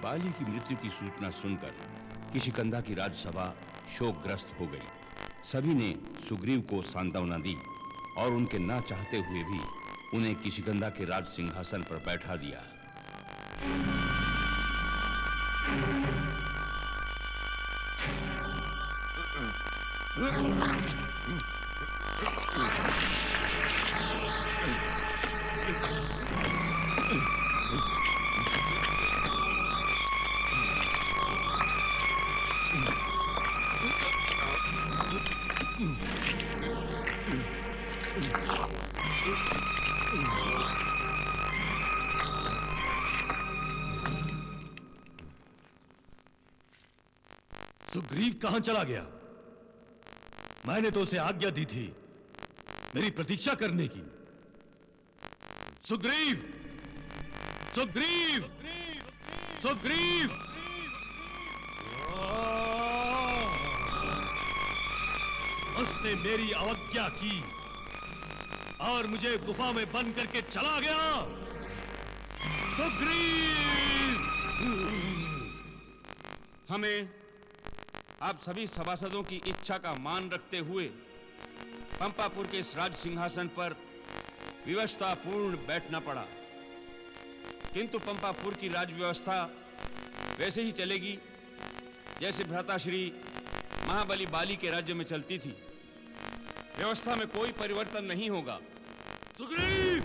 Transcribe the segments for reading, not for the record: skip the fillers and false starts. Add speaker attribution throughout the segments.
Speaker 1: बाली की मृत्यु की सूचना सुनकर किशिकंधा की राजसभा शोकग्रस्त हो गई। सभी ने सुग्रीव को सांत्वना दी और उनके ना चाहते हुए भी उन्हें किशिकंधा के राज सिंहासन पर बैठा दिया।
Speaker 2: सुग्रीव कहां चला गया? मैंने तो उसे आज्ञा दी थी मेरी प्रतीक्षा करने की। सुग्रीव! सुग्रीव! सुग्रीव! उसने मेरी अवज्ञा की और मुझे गुफा में बंद करके चला गया। सुग्रीव!
Speaker 1: हमें आप सभी सभासदों की इच्छा का मान रखते हुए पंपापुर के इस राज सिंहासन पर विवशतापूर्ण बैठना पड़ा, किंतु पंपापुर की राज व्यवस्था वैसे ही चलेगी जैसे भ्राताश्री महाबली बाली के राज्य में चलती थी। व्यवस्था में कोई परिवर्तन नहीं होगा।
Speaker 2: सुग्रीव!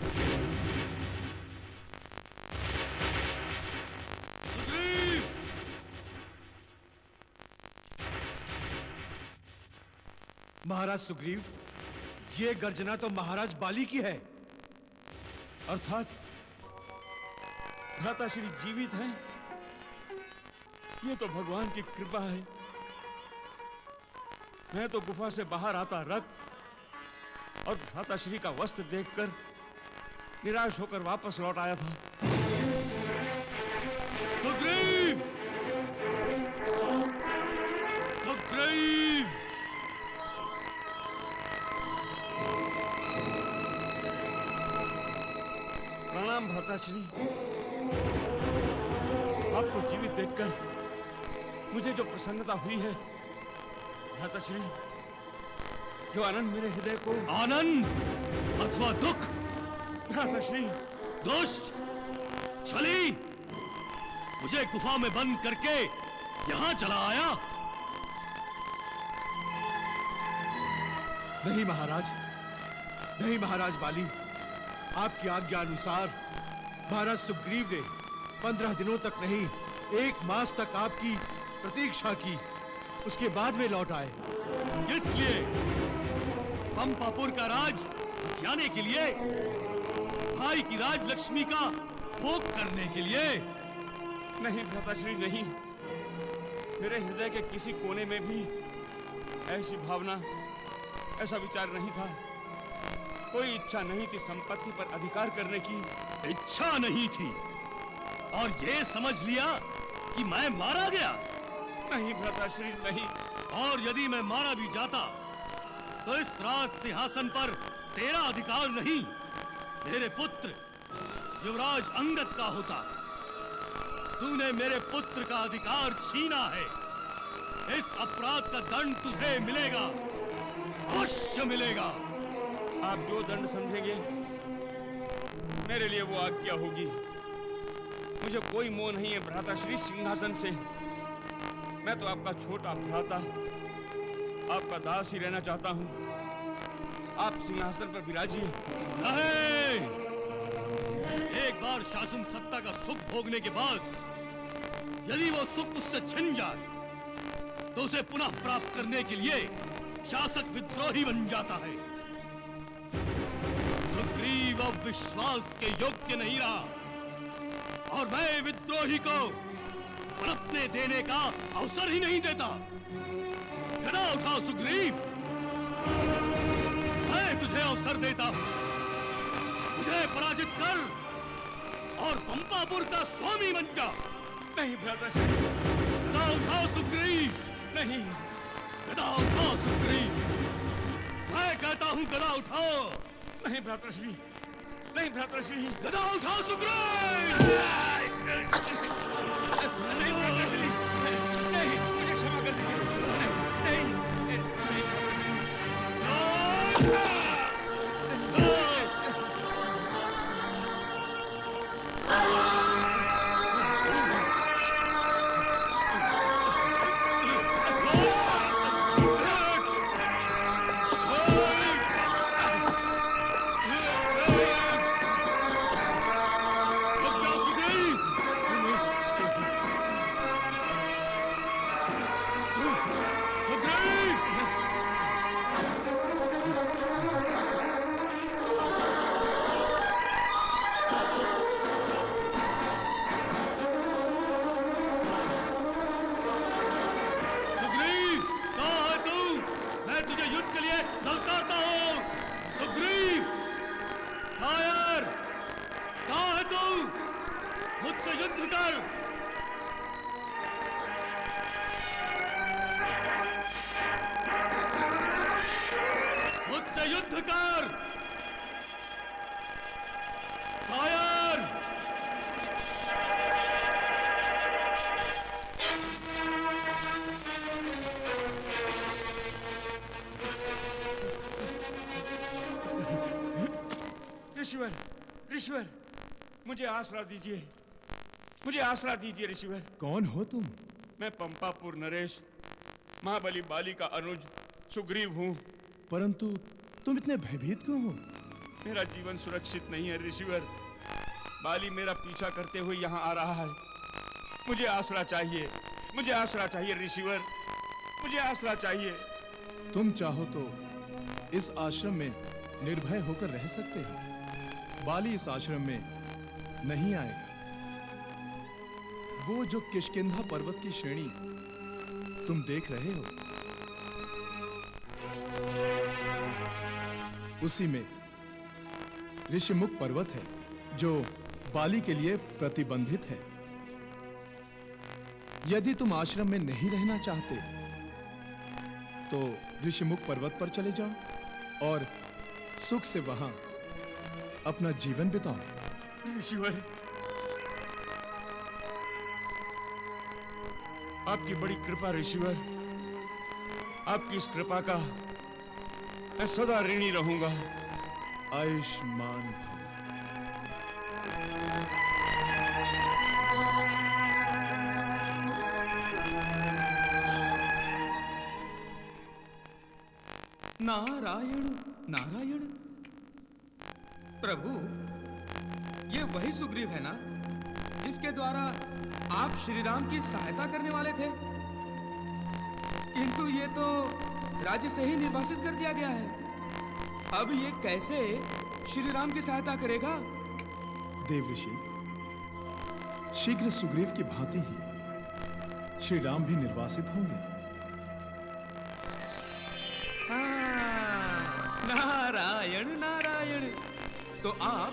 Speaker 2: सुग्रीव!
Speaker 3: महाराज सुग्रीव, ये गर्जना तो महाराज बाली की है।
Speaker 1: अर्थात भ्राताश्री जीवित हैं? ये तो भगवान की कृपा है। मैं तो गुफा से बाहर आता रक्त और भ्राताश्री का वस्त्र देखकर निराश होकर वापस लौट आया था।
Speaker 2: सुग्रीव! सुग्रीव!
Speaker 1: प्रणाम भ्राताश्री। आपको जीवित देखकर मुझे जो प्रसन्नता हुई है भ्राताश्री, जो आनंद मेरे हृदय को।
Speaker 2: आनंद अथवा दुख?
Speaker 1: भ्राताश्री!
Speaker 2: दुष्ट! छली! मुझे गुफा में बंद करके यहां चला आया?
Speaker 3: नहीं महाराज, नहीं महाराज बाली। आपकी आज्ञा अनुसार महाराज सुग्रीव ने 15 दिनों तक नहीं, 1 मास तक आपकी प्रतीक्षा की, उसके बाद वे लौट आए।
Speaker 2: इसलिए पंपापुर का राज हथियाने के लिए, भाई की राजलक्ष्मी का भोग करने के लिए?
Speaker 1: नहीं भ्राताश्री, नहीं। मेरे हृदय के किसी कोने में भी ऐसी भावना, ऐसा विचार नहीं था। कोई इच्छा नहीं थी संपत्ति पर अधिकार करने की।
Speaker 2: इच्छा नहीं थी और ये समझ लिया कि मैं मारा गया?
Speaker 1: नहीं भ्राताश्री, नहीं।
Speaker 2: और यदि मैं मारा भी जाता तो इस राज सिंहासन पर तेरा अधिकार नहीं, मेरे पुत्र युवराज अंगद का होता। तूने मेरे पुत्र का अधिकार छीना है। इस अपराध का दंड तुझे मिलेगा, अवश्य मिलेगा।
Speaker 1: आप जो दंड समझेंगे मेरे लिए वो आज्ञा होगी। मुझे कोई मोह नहीं है भ्राताश्री सिंहासन से। मैं तो आपका छोटा भ्राता, आपका दास ही रहना चाहता हूँ। आप सिंहासन पर विराजिए।
Speaker 2: नहीं! एक बार शासन सत्ता का सुख भोगने के बाद यदि वो सुख उससे छिन जाए तो उसे पुनः प्राप्त करने के लिए शासक विद्रोही बन जाता है। सुग्रीव अब विश्वास के योग्य नहीं रहा और मैं विद्रोही को पलटने देने का अवसर ही नहीं देता। गदा उठाओ सुग्रीव, मैं तुझे अवसर देता हूं। मुझे पराजित कर और पंपापुर का स्वामी बन जा।
Speaker 1: नहीं भ्राताश्री।
Speaker 2: गदा उठाओ सुग्रीव।
Speaker 1: नहीं।
Speaker 2: गदा उठाओ सुग्रीव, मैं कहता हूं गदा उठाओ।
Speaker 1: नहीं भ्राताश्री, नहीं भ्राताश्री।
Speaker 2: गदा उठाओ सुग्रीव। कर। मुझसे युद्ध कर। कायर।
Speaker 1: ऋषिवर, ऋषिवर, मुझे आसरा दीजिए, मुझे आसरा दीजिए ऋषिवर।
Speaker 3: कौन हो तुम?
Speaker 1: मैं पंपापुर नरेश, महाबली बाली का अनुज सुग्रीव हूँ।
Speaker 3: परंतु तुम इतने भयभीत क्यों हो?
Speaker 1: मेरा जीवन सुरक्षित नहीं है ऋषिवर। बाली मेरा पीछा करते हुए यहाँ आ रहा है। मुझे आसरा चाहिए, मुझे आसरा चाहिए ऋषिवर, मुझे आसरा चाहिए।
Speaker 3: तुम चाहो तो इस आश्रम में निर्भय होकर रह सकते हो। बाली इस आश्रम में नहीं आएगा। वो जो किष्किंधा पर्वत की श्रेणी तुम देख रहे हो, उसी में ऋषिमुख पर्वत है जो बाली के लिए प्रतिबंधित है। यदि तुम आश्रम में नहीं रहना चाहते तो ऋषिमुख पर्वत पर चले जाओ और सुख से वहां अपना जीवन बिताओ।
Speaker 1: ऋषिवर, आपकी बड़ी कृपा ऋषिवर, आपकी इस कृपा का मैं सदा ऋणी रहूंगा।
Speaker 3: आयुष्मान भव।
Speaker 4: नारायण नारायण। प्रभु, ये वही सुग्रीव है ना जिसके द्वारा आप श्री राम की सहायता करने वाले थे? किंतु ये तो राज्य से ही निर्वासित कर दिया गया है। अब ये कैसे श्री राम की सहायता करेगा?
Speaker 3: देव ऋषि, शीघ्र सुग्रीव की भांति ही श्री राम भी निर्वासित होंगे।
Speaker 4: नारायण नारायण। तो आप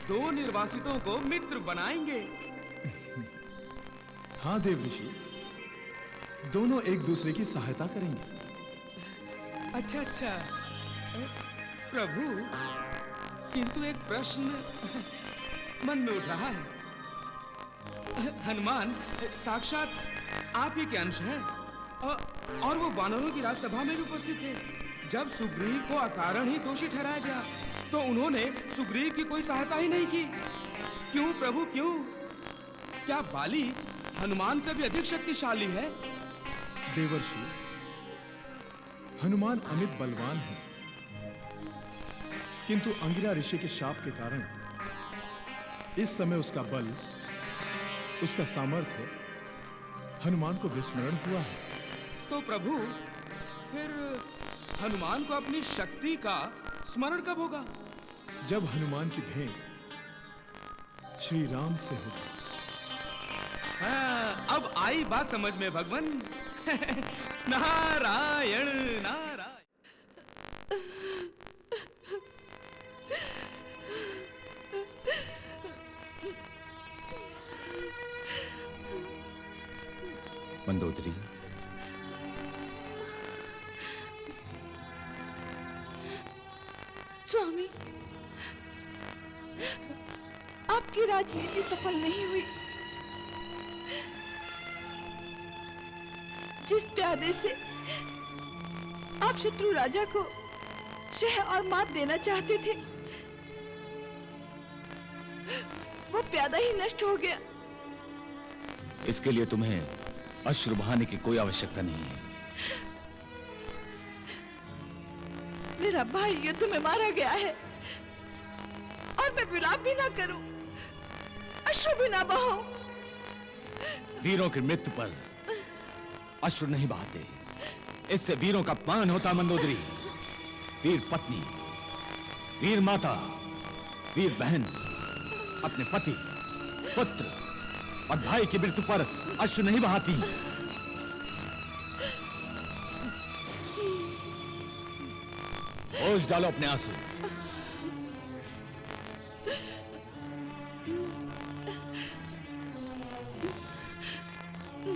Speaker 4: दो निर्वासितों को मित्र बनाएंगे?
Speaker 3: हाँ देव ऋषि, दोनों एक दूसरे की सहायता करेंगे।
Speaker 4: अच्छा अच्छा। प्रभु, किंतु एक प्रश्न मन में उठ रहा है। हनुमान साक्षात आप ही के अंश हैं और वो वानरों की राजसभा में भी उपस्थित थे। जब सुग्रीव को अकारण ही दोषी ठहराया गया तो उन्होंने सुग्रीव की कोई सहायता ही नहीं की। क्यों प्रभु, क्यों? क्या बाली हनुमान से भी अधिक शक्तिशाली है?
Speaker 3: देवर्षि, हनुमान अमित बलवान है, किंतु अंगिरा ऋषि के शाप के कारण इस समय उसका बल, उसका सामर्थ्य हनुमान को विस्मरण हुआ है।
Speaker 4: तो प्रभु, फिर हनुमान को अपनी शक्ति का स्मरण कब होगा?
Speaker 3: जब हनुमान की भेंट श्री राम से होगी।
Speaker 4: हाँ, अब आई बात समझ में भगवान। नारायण नारायण।
Speaker 1: मंदोदरी,
Speaker 5: स्वामी, आपकी राजनीति सफल नहीं हुई। जिस प्यादे से आप शत्रु राजा को शह और मात देना चाहते थे, वो प्यादा ही नष्ट हो गया।
Speaker 6: इसके लिए तुम्हें अश्रु बहाने की कोई आवश्यकता नहीं है।
Speaker 5: मेरा भाई युद्ध में मारा गया है और मैं विलाप भी ना करूं, अश्रु भी ना बहाऊं।
Speaker 6: वीरों की मृत्यु पर अश्रु नहीं बहाते, इससे वीरों का अपमान होता। मंदोदरी, वीर पत्नी, वीर माता, वीर बहन अपने पति, पुत्र और भाई की मृत्यु पर अश्रु नहीं बहाती। ओझ डालो अपने आंसू।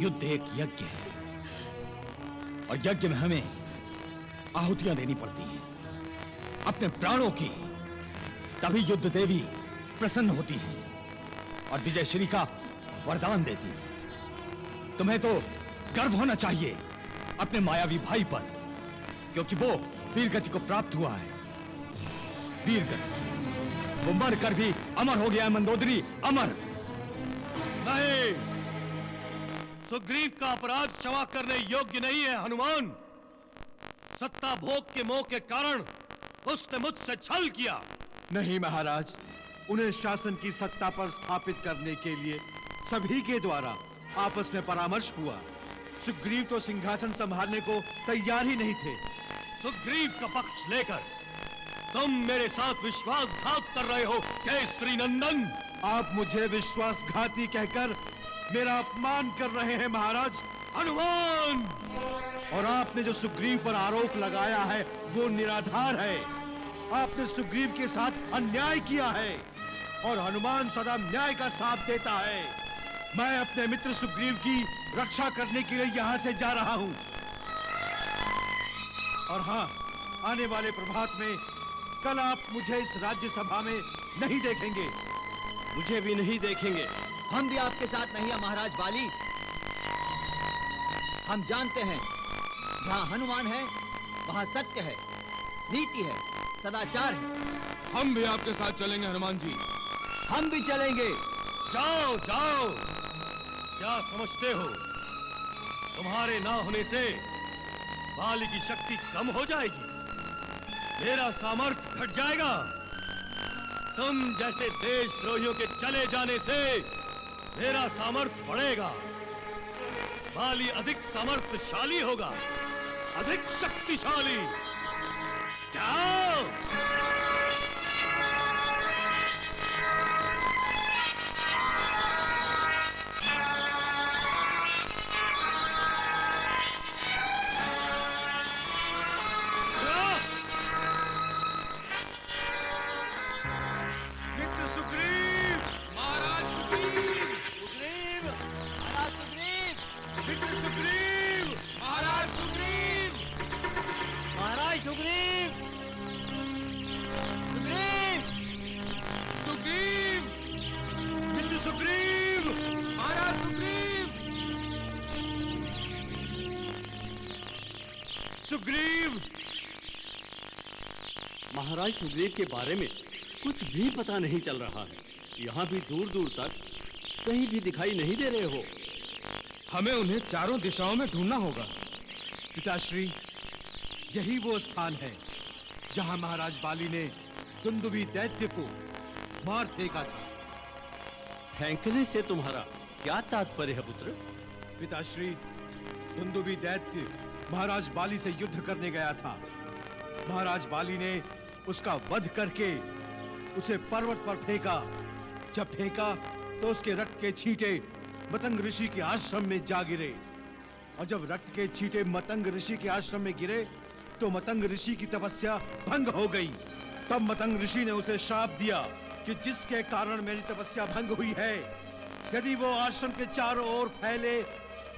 Speaker 6: युद्ध एक यज्ञ है और यज्ञ में हमें आहुतियां देनी पड़ती हैं, अपने प्राणों की। तभी युद्ध देवी प्रसन्न होती है और विजयश्री का वरदान देती है। तुम्हें तो गर्व होना चाहिए अपने मायावी भाई पर, क्योंकि वो वीरगति को प्राप्त हुआ है। वीरगति, वो मर कर भी अमर हो गया है मंदोदरी, अमर।
Speaker 2: नहीं, सुग्रीव का अपराध क्षमा करने योग्य नहीं है हनुमान। सत्ता भोग के मोह के कारण उसने मुझसे छल किया।
Speaker 3: नहीं महाराज, उन्हें शासन की सत्ता पर स्थापित करने के लिए सभी के द्वारा आपस में परामर्श हुआ। सुग्रीव तो सिंहासन संभालने को तैयार ही नहीं थे।
Speaker 2: सुग्रीव का पक्ष लेकर तुम मेरे साथ विश्वासघात कर रहे हो केसरी नंदन।
Speaker 3: आप मुझे विश्वासघाती कहकर मेरा अपमान कर रहे हैं महाराज।
Speaker 2: हनुमान,
Speaker 3: और आपने जो सुग्रीव पर आरोप लगाया है वो निराधार है। आपने सुग्रीव के साथ अन्याय किया है और हनुमान सदा न्याय का साथ देता है। मैं अपने मित्र सुग्रीव की रक्षा करने के लिए यहाँ से जा रहा हूँ। और हाँ, आने वाले प्रभात में कल आप मुझे इस राज्यसभा में नहीं देखेंगे।
Speaker 7: मुझे भी नहीं देखेंगे।
Speaker 8: हम भी आपके साथ नहीं है महाराज बाली। हम जानते हैं जहां हनुमान है वहां सत्य है, नीति है, सदाचार है।
Speaker 7: हम भी आपके साथ चलेंगे हनुमान जी।
Speaker 8: हम भी चलेंगे।
Speaker 2: जाओ जाओ। क्या समझते हो तुम्हारे ना होने से बाली की शक्ति कम हो जाएगी? मेरा सामर्थ्य घट जाएगा? तुम जैसे देशद्रोहियों के चले जाने से मेरा सामर्थ्य बढ़ेगा। बाली अधिक सामर्थ्यशाली होगा, अधिक शक्तिशाली। जाओ।
Speaker 3: मित्र सुग्रीव, महाराज सुग्रीव,
Speaker 8: सुग्रीव, महाराज सुग्रीव,
Speaker 3: मित्र सुग्रीव, महाराज सुग्रीव,
Speaker 8: महाराज सुग्रीव, सुग्रीव,
Speaker 3: सुग्रीव, मित्र सुग्रीव, महाराज सुग्रीव, सुग्रीव।
Speaker 7: महाराज सुग्रीव के बारे में कुछ भी पता नहीं चल रहा है। यहाँ भी दूर दूर तक कहीं भी दिखाई नहीं दे रहे हो।
Speaker 4: हमें उन्हें चारों दिशाओं में ढूंढना होगा।
Speaker 3: पिताश्री, यही वो स्थान है जहां महाराज बाली ने दुंदुभी दैत्य को मार फेंका था।
Speaker 7: फेंकने से तुम्हारा क्या तात्पर्य है पुत्र?
Speaker 3: पिताश्री, दुंदुभी दैत्य महाराज बाली से युद्ध करने गया था। महाराज बाली ने उसका वध करके उसे पर्वत पर फेंका। जब फेंका तो उसके रक्त के छींटे मतंग ऋषि के आश्रम में जा गिरे। और जब रक्त के छींटे मतंग ऋषि के आश्रम में गिरे तो मतंग ऋषि की तपस्या भंग हो गई। तब मतंग ऋषि ने उसे श्राप दिया कि जिसके कारण मेरी तपस्या भंग हुई है, यदि वो आश्रम के चारों ओर फैले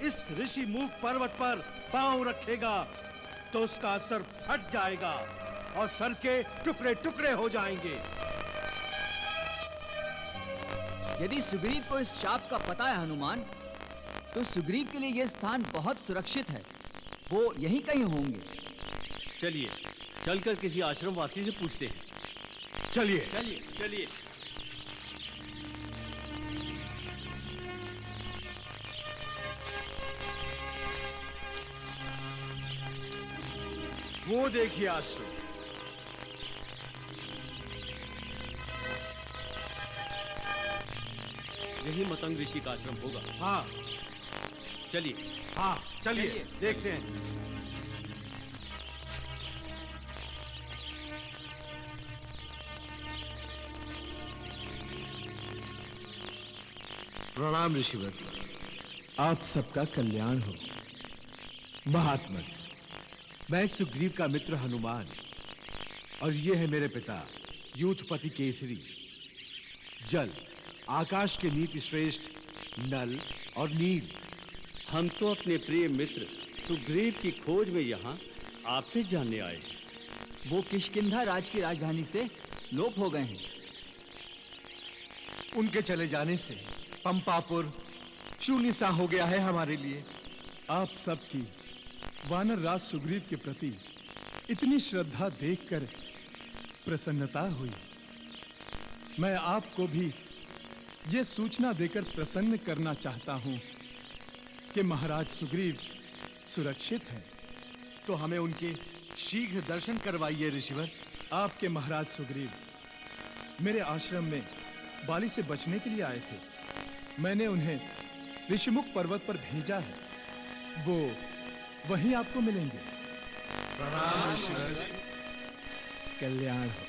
Speaker 3: इस ऋषि मूक पर्वत पर पांव रखेगा तो उसका सर फट जाएगा और सर के टुकड़े टुकड़े हो जाएंगे।
Speaker 8: यदि सुग्रीव को इस शाप का पता है हनुमान, तो सुग्रीव के लिए यह स्थान बहुत सुरक्षित है। वो यहीं कहीं होंगे।
Speaker 7: चलिए चलकर किसी आश्रम वासी से पूछते हैं।
Speaker 3: चलिए।
Speaker 7: चलिए चलिए।
Speaker 3: वो देखिए आश्रम।
Speaker 7: यही मतंग ऋषि का आश्रम होगा।
Speaker 3: हाँ
Speaker 7: चलिए।
Speaker 3: हाँ, चलिए देखते हैं। प्रणाम ऋषिवर, आप सबका कल्याण हो। महात्मन, मैं सुग्रीव का मित्र हनुमान और ये है मेरे पिता यूथपति केसरी। जल, आकाश के नीति श्रेष्ठ नल और नील,
Speaker 7: हम तो अपने प्रिय मित्र सुग्रीव की खोज में यहाँ आपसे जानने आए हैं।
Speaker 8: वो किष्किंधा राज की राजधानी से लोप हो गए हैं।
Speaker 3: उनके चले जाने से पंपापुर शून्य सा हो गया है हमारे लिए।
Speaker 9: आप सबकी वानर राज सुग्रीव के प्रति इतनी श्रद्धा देखकर प्रसन्नता हुई। मैं आपको भी यह सूचना देकर प्रसन्न करना चाहता हूं कि महाराज सुग्रीव सुरक्षित हैं।
Speaker 3: तो हमें उनके शीघ्र दर्शन करवाइए ऋषिवर।
Speaker 9: आपके महाराज सुग्रीव मेरे आश्रम में बाली से बचने के लिए आए थे। मैंने उन्हें ऋषिमुख पर्वत पर भेजा है। वो वहीं आपको मिलेंगे।
Speaker 3: प्रणाम ऋषिवर।
Speaker 9: कल्याण हो।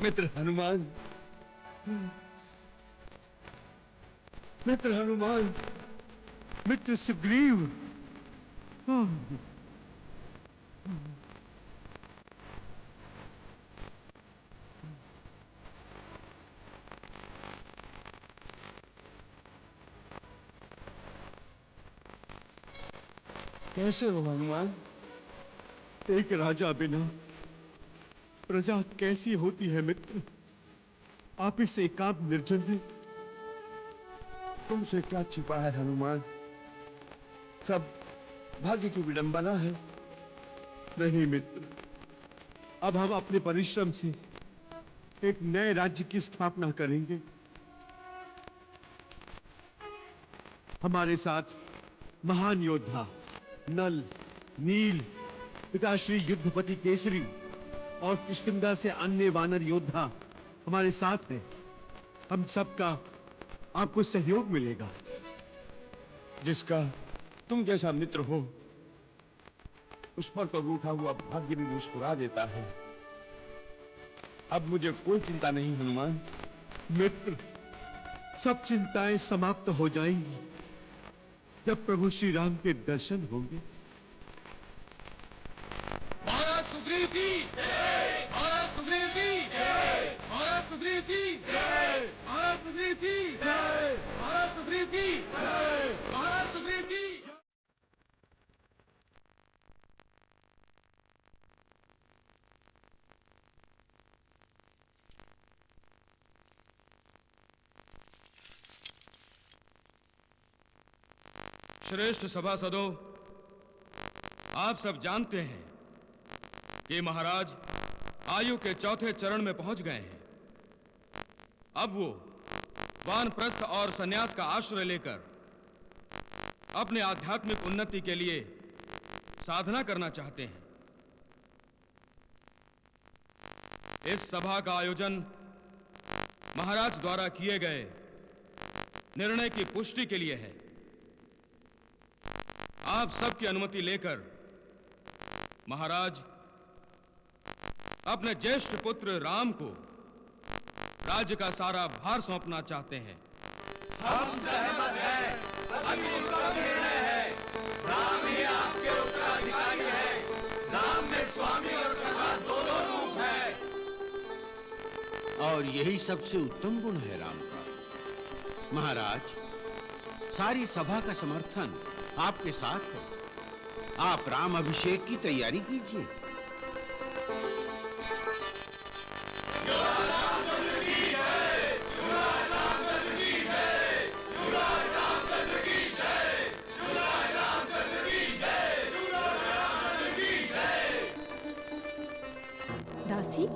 Speaker 3: मित्र हनुमान, मित्र हनुमान, मित्र सुग्रीव। कैसे हो हनुमान? एक राजा बिना प्रजा कैसी होती है मित्र? आप इस एकांत निर्जन में तुमसे क्या छिपा है हनुमान? सब भाग्य की विडंबना है। नहीं मित्र, अब हम अपने परिश्रम से एक नए राज्य की स्थापना करेंगे। हमारे साथ महान योद्धा नल, नील, पिताश्री युद्धपति केसरी और किष्किंधा से अन्य वानर योद्धा हमारे साथ हैं। हम सबका आपको सहयोग मिलेगा। जिसका तुम जैसा मित्र हो उस पर तो रूठा हुआ भाग्य भी मुस्कुरा देता है। अब मुझे कोई चिंता नहीं हनुमान। मित्र, सब चिंताएं समाप्त हो जाएंगी जब प्रभु श्री राम के दर्शन होंगे।
Speaker 2: महाराज सुग्रीव की जय! महाराज सुग्रीव की जय! महाराज सुग्रीव की जय! महाराज सुग्रीव की जय! महाराज सुग्रीव की जय! महाराज सुग्रीव की जय!
Speaker 1: श्रेष्ठ सभासदों, आप सब जानते हैं कि महाराज आयु के चौथे चरण में पहुंच गए हैं। अब वो वानप्रस्थ और सन्यास का आश्रय लेकर अपने आध्यात्मिक उन्नति के लिए साधना करना चाहते हैं। इस सभा का आयोजन महाराज द्वारा किए गए निर्णय की पुष्टि के लिए है। आप सबकी अनुमति लेकर महाराज अपने ज्येष्ठ पुत्र राम को राज्य का सारा भार सौंपना चाहते हैं।
Speaker 6: हम सहमत हैं। अति उत्तम निर्णय है। राम ही आपके उत्तराधिकारी है। राम में स्वामी और सखा दोनों रूप है।
Speaker 10: और यही सबसे उत्तम गुण है राम का। महाराज, सारी सभा का समर्थन आपके साथ है। आप राम अभिषेक की तैयारी कीजिए।
Speaker 11: दासी?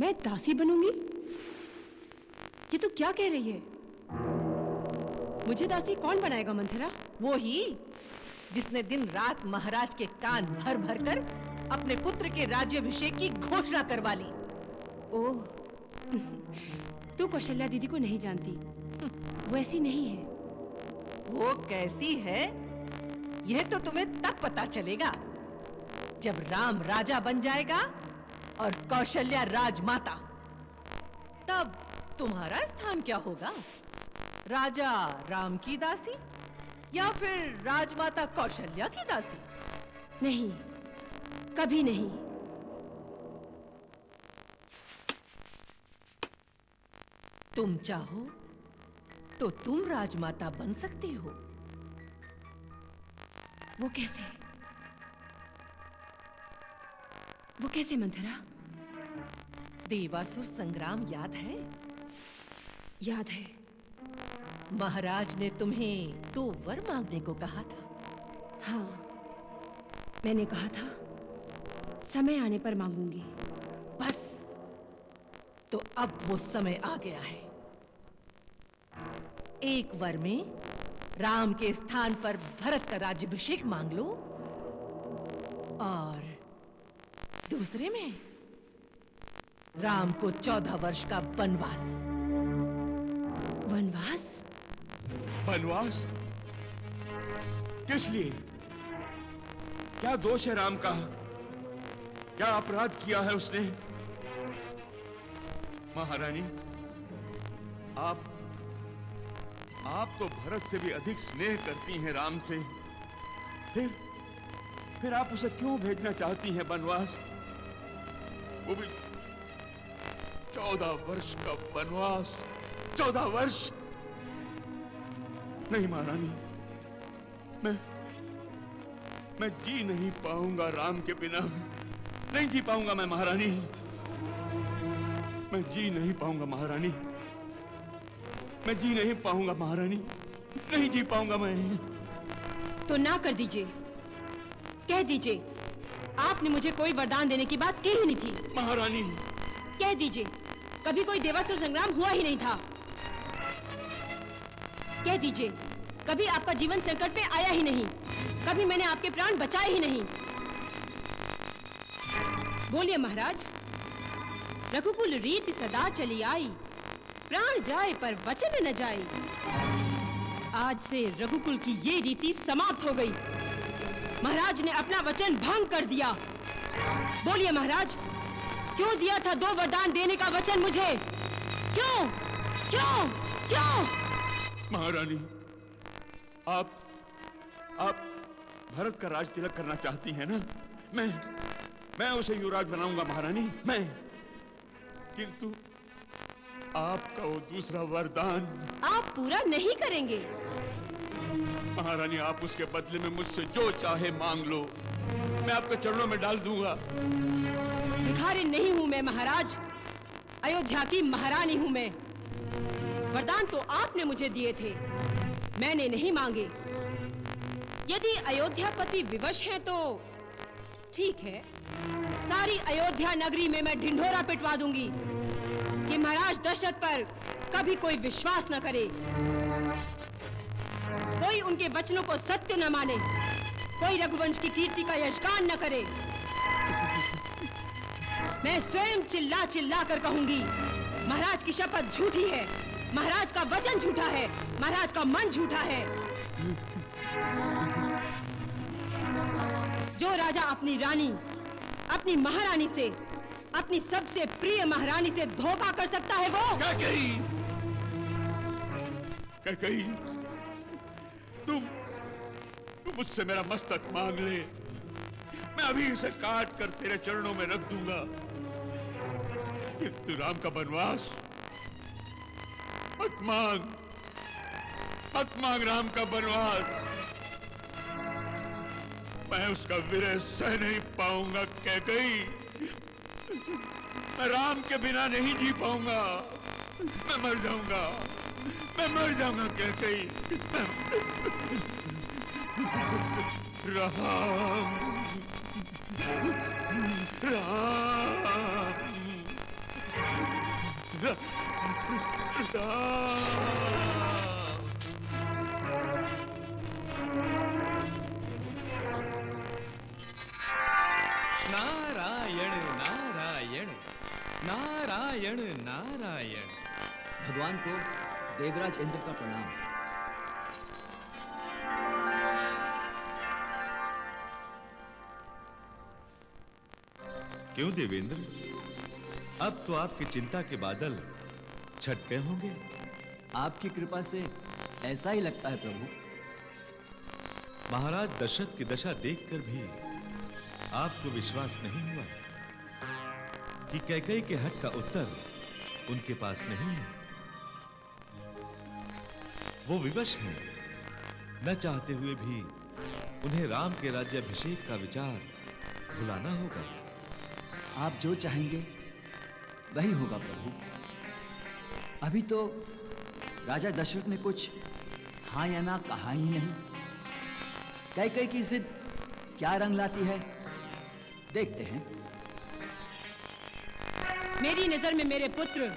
Speaker 11: मैं दासी बनूंगी? ये तो क्या कह रही है? मुझे दासी कौन बनाएगा मंथरा?
Speaker 5: वो ही जिसने दिन रात महाराज के कान भर भर कर अपने पुत्र के राज्याभिषेक की घोषणा करवा ली।
Speaker 11: ओह, तू कौशल्या दीदी को नहीं जानती। वो ऐसी नहीं है।
Speaker 5: वो कैसी है यह तो तुम्हें तब पता चलेगा जब राम राजा बन जाएगा और कौशल्या राजमाता। तब तुम्हारा स्थान क्या होगा? राजा राम की दासी या फिर राजमाता कौशल्या की दासी?
Speaker 11: नहीं, कभी नहीं।
Speaker 5: तुम चाहो तो तुम राजमाता बन सकती हो।
Speaker 11: वो कैसे? वो कैसे मंथरा?
Speaker 5: देवासुर संग्राम याद है?
Speaker 11: याद है।
Speaker 5: महाराज ने तुम्हें 2 वर मांगने को कहा था।
Speaker 11: हाँ, मैंने कहा था समय आने पर मांगूंगी।
Speaker 5: बस, तो अब वो समय आ गया है। एक वर में राम के स्थान पर भरत का राज्याभिषेक मांग लो, और दूसरे में राम को 14 वर्ष का वनवास।
Speaker 11: वनवास?
Speaker 1: वनवास? किस लिए? क्या दोष है राम का? क्या अपराध किया है उसने? महारानी, आप तो भरत से भी अधिक स्नेह करती हैं राम से। फिर आप उसे क्यों भेजना चाहती हैं वनवास? वो भी 14 वर्ष का वनवास। 14 वर्ष! नहीं महारानी, मैं जी नहीं पाऊंगा राम के बिना। नहीं जी पाऊंगा मैं महारानी। मैं जी नहीं पाऊंगा महारानी। मैं जी नहीं पाऊंगा महारानी। नहीं जी पाऊंगा मैं।
Speaker 11: तो ना कर दीजिए, कह दीजिए आपने मुझे कोई वरदान देने की बात की ही नहीं थी।
Speaker 1: महारानी,
Speaker 11: कह दीजिए कभी कोई देवासुर संग्राम हुआ ही नहीं था। कह दीजिए कभी आपका जीवन संकट पे आया ही नहीं, कभी मैंने आपके प्राण बचाए ही नहीं। बोलिए महाराज। रघुकुल रीत सदा चली आई, प्राण जाए पर वचन न जाए। आज से रघुकुल की ये रीति समाप्त हो गई। महाराज ने अपना वचन भंग कर दिया। बोलिए महाराज, क्यों दिया था 2 वरदान देने का वचन मुझे? क्यों क्यों क्यों?
Speaker 1: महारानी, आप भरत का राज तिलक करना चाहती हैं ना? मैं उसे युवराज बनाऊंगा महारानी, मैं। किंतु आपका वो दूसरा वरदान
Speaker 11: आप पूरा नहीं करेंगे।
Speaker 1: महारानी, आप उसके बदले में मुझसे जो चाहे मांग लो, मैं आपके चरणों में डाल दूंगा।
Speaker 11: भिखारी नहीं हूं मैं महाराज, अयोध्या की महारानी हूं मैं। वरदान तो आपने मुझे दिए थे, मैंने नहीं मांगे। यदि अयोध्यापति विवश हैं तो ठीक है, सारी अयोध्या नगरी में मैं ढिंढोरा पिटवा दूंगी कि महाराज दशरथ पर कभी कोई विश्वास न करे, कोई उनके वचनों को सत्य न माने, कोई रघुवंश की कीर्ति का यशगान न करे। मैं स्वयं चिल्ला चिल्ला कर कहूंगी, महाराज की शपथ झूठी है, महाराज का वचन झूठा है, महाराज का मन झूठा है। जो राजा अपनी रानी, अपनी महारानी से, अपनी सबसे प्रिय महारानी से धोखा कर सकता है वो
Speaker 1: कैकेयी, तुम मुझसे मेरा मस्तक मांग ले, मैं अभी इसे काट कर तेरे चरणों में रख दूंगा। किंतु राम का वनवास मत मांग राम का वनवास। मैं उसका विरह सह नहीं पाऊंगा कैकेयी। मैं राम के बिना नहीं जी पाऊंगा। मैं मर जाऊंगा कैकेयी। राम
Speaker 4: नारायण नारायण नारायण नारायण।
Speaker 8: भगवान को देवराज इंद्र का प्रणाम।
Speaker 6: क्यों देवेंद्र, अब तो आपकी चिंता के बादल छट गए होंगे।
Speaker 8: आपकी कृपा से ऐसा ही लगता है प्रभु।
Speaker 6: महाराज दशरथ की दशा देखकर भी आपको विश्वास नहीं हुआ कि कैकेयी के हट का उत्तर उनके पास नहीं है। वो विवश हैं, न चाहते हुए भी उन्हें राम के राज्याभिषेक का विचार भुलाना होगा।
Speaker 8: आप जो चाहेंगे वही होगा प्रभु। अभी तो राजा दशरथ ने कुछ हाँ या ना कहा ही नहीं। कैकेयी की जिद क्या रंग लाती है देखते हैं।
Speaker 11: मेरी नजर में मेरे पुत्र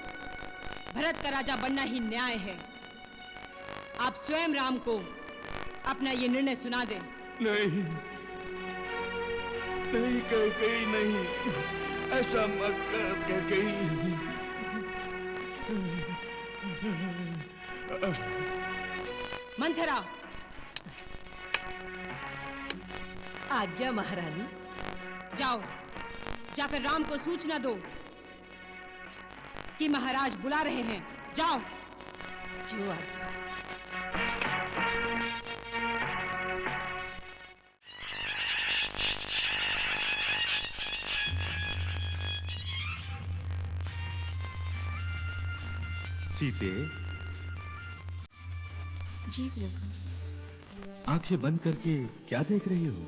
Speaker 11: भरत का राजा बनना ही न्याय है। आप स्वयं राम को अपना ये निर्णय सुना दें।
Speaker 1: नहीं, नहीं कैकेयी नहीं, ऐसा मत कर कैकेयी।
Speaker 11: मंथरा।
Speaker 5: आज्ञा महारानी।
Speaker 11: जाओ, जाकर राम को सूचना दो कि महाराज बुला रहे हैं। जाओ।
Speaker 5: जो आज्ञा।
Speaker 6: सीते,
Speaker 12: जी प्रभु।
Speaker 6: आंखें बंद करके क्या देख रही हो?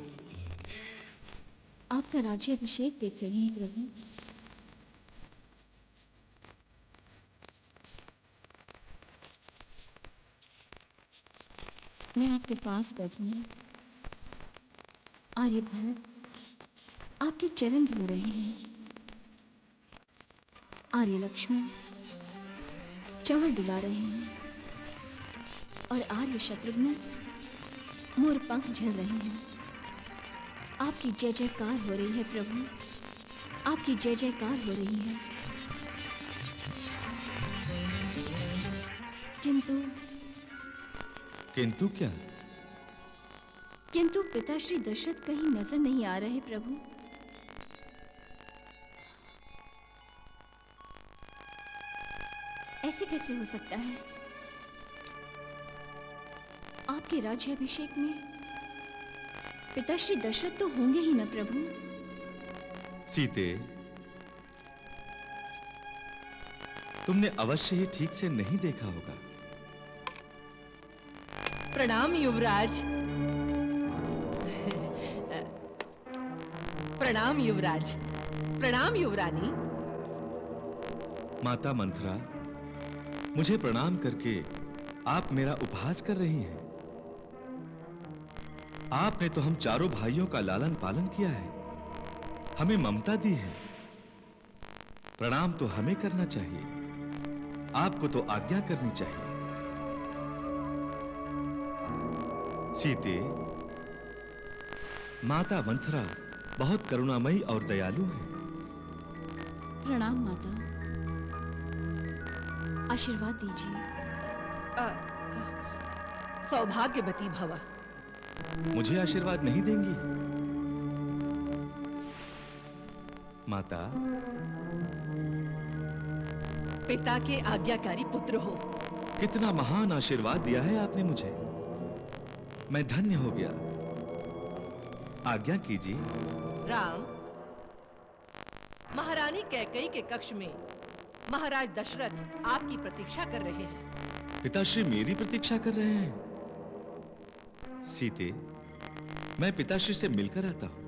Speaker 12: आपका राज्याभिषेक देख रही हैं प्रभु। मैं आपके पास बैठूंगी। आर्य भरत आपके चरण धो रहे हैं। आर्य लक्ष्मण चंवर डुला रहे हैं और आर्य शत्रुघ्न मोर पंख झल रहे हैं। आपकी जय जयकार हो रही है प्रभु, आपकी जय जयकार हो रही है। किंतु
Speaker 6: किंतु क्या?
Speaker 12: किंतु पिता श्री दशरथ कहीं नजर नहीं आ रहे प्रभु। ऐसे कैसे हो सकता है? आपके राज्याभिषेक में पिता श्री दशरथ तो होंगे ही ना प्रभु।
Speaker 6: सीते, तुमने अवश्य ही ठीक से नहीं देखा होगा।
Speaker 5: प्रणाम युवराज। प्रणाम युवराज। प्रणाम युवरानी।
Speaker 6: माता मंथरा, मुझे प्रणाम करके आप मेरा उपहास कर रही हैं। आपने तो हम चारों भाइयों का लालन पालन किया है, हमें ममता दी है। प्रणाम तो हमें करना चाहिए, आपको तो आज्ञा करनी चाहिए। सीते, माता मंथरा बहुत करुणामयी और दयालु है।
Speaker 12: प्रणाम माता, आशीर्वाद दीजिए।
Speaker 5: सौभाग्यवती भव।
Speaker 6: मुझे आशीर्वाद नहीं देंगी? माता,
Speaker 5: पिता के आज्ञाकारी पुत्र हो।
Speaker 6: कितना महान आशीर्वाद दिया है आपने मुझे, मैं धन्य हो गया। आज्ञा कीजिए।
Speaker 5: राम, महारानी कैकेयी के कक्ष में महाराज दशरथ आपकी प्रतीक्षा कर रहे हैं।
Speaker 6: पिताश्री मेरी प्रतीक्षा कर रहे हैं? सीते, मैं पिताश्री से मिलकर आता हूं।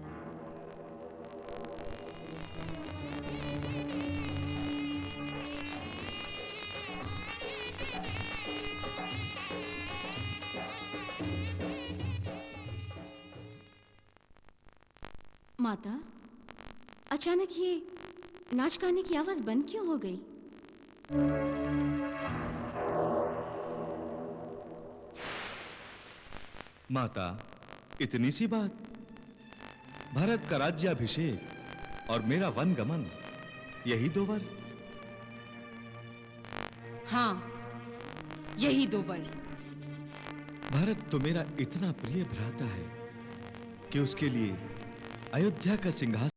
Speaker 12: माता, अचानक ये नाच गाने की आवाज बंद क्यों हो गई?
Speaker 6: माता, इतनी सी बात। भरत का राज्याभिषेक और मेरा वनगमन, यही दो वर।
Speaker 11: हाँ, यही दो वर।
Speaker 6: भरत तो मेरा इतना प्रिय भ्राता है कि उसके लिए अयोध्या का सिंहासन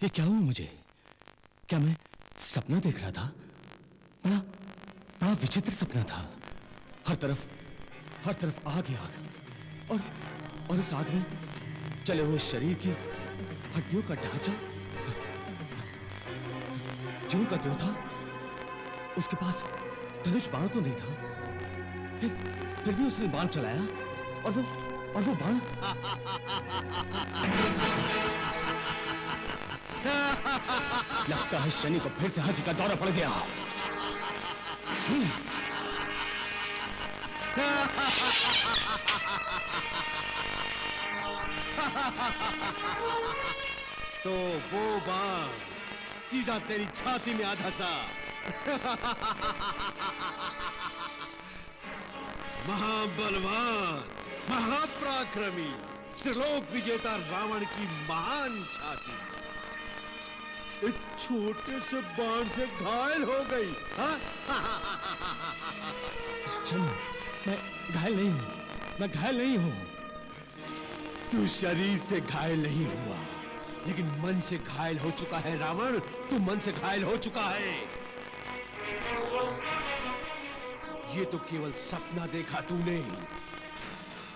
Speaker 6: ये क्या हुआ मुझे? क्या मैं सपना देख रहा था? बड़ा बड़ा विचित्र सपना था। हर तरफ आग ही आग, और इस आग में जले हुए शरीर की हड्डियों का ढांचा ज्यों का त्यों था। उसके पास धनुष बाण तो नहीं था, फिर भी उसने बाण चलाया, और वो बाण लगता है शनि को फिर से हंसी का दौरा पड़ गया।
Speaker 3: तो वो बाण सीधा तेरी छाती में आधा सा। महाबलवान, महापराक्रमी, त्रिलोक विजेता रावण की महान छाती एक छोटे से बाण से घायल हो गई। हाँ?
Speaker 6: चलो, मैं घायल नहीं हूं।
Speaker 3: तू शरीर से घायल नहीं हुआ, लेकिन मन से घायल हो चुका है रावण। तू मन से घायल हो चुका है। ये तो केवल सपना देखा तूने,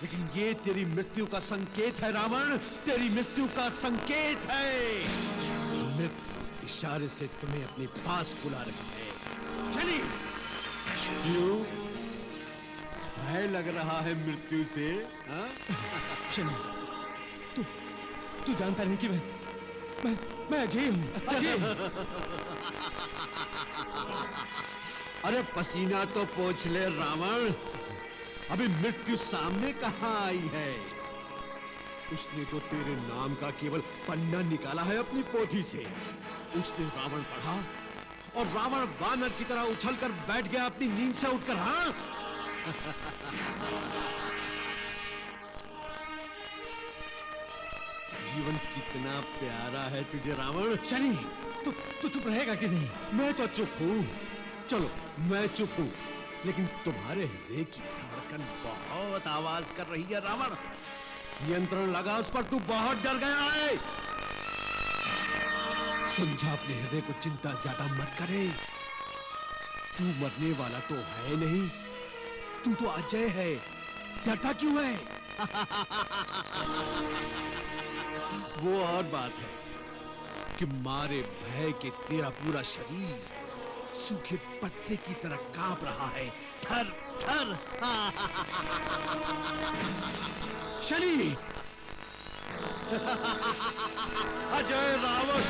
Speaker 3: लेकिन ये तेरी मृत्यु का संकेत है रावण, तेरी मृत्यु का संकेत है। मृत्यु इशारे से तुम्हें अपने पास बुला रही है। चलिए। क्यों भय लग रहा है मृत्यु से? हाँ?
Speaker 6: शनि, तू जानता नहीं कि मैं अजय हूं। अजय।
Speaker 3: अरे पसीना तो पोंछ ले रावण, अभी मृत्यु सामने कहां आई है? उसने तो तेरे नाम का केवल पन्ना निकाला है अपनी पोथी से। उसने रावण पढ़ा और रावण वानर की तरह उछलकर बैठ गया अपनी नींद से उठकर। हाँ? जीवन कितना प्यारा है तुझे रावण।
Speaker 6: शनि, तू चुप रहेगा कि नहीं?
Speaker 3: मैं तो चुप हूं। चलो मैं चुप हूं, लेकिन तुम्हारे हृदय की धड़कन बहुत आवाज कर रही है रावण। नियंत्रण लगा उस पर, तू बहुत डर गया है। समझा अपने हृदय को, चिंता ज्यादा मत करे। तू मरने वाला तो है नहीं, तू तो अजय है। डरता क्यों है? वो और बात है कि मारे भय के तेरा पूरा शरीर सूखे पत्ते की तरह कांप रहा है, थर थर। शनि, अजय रावण।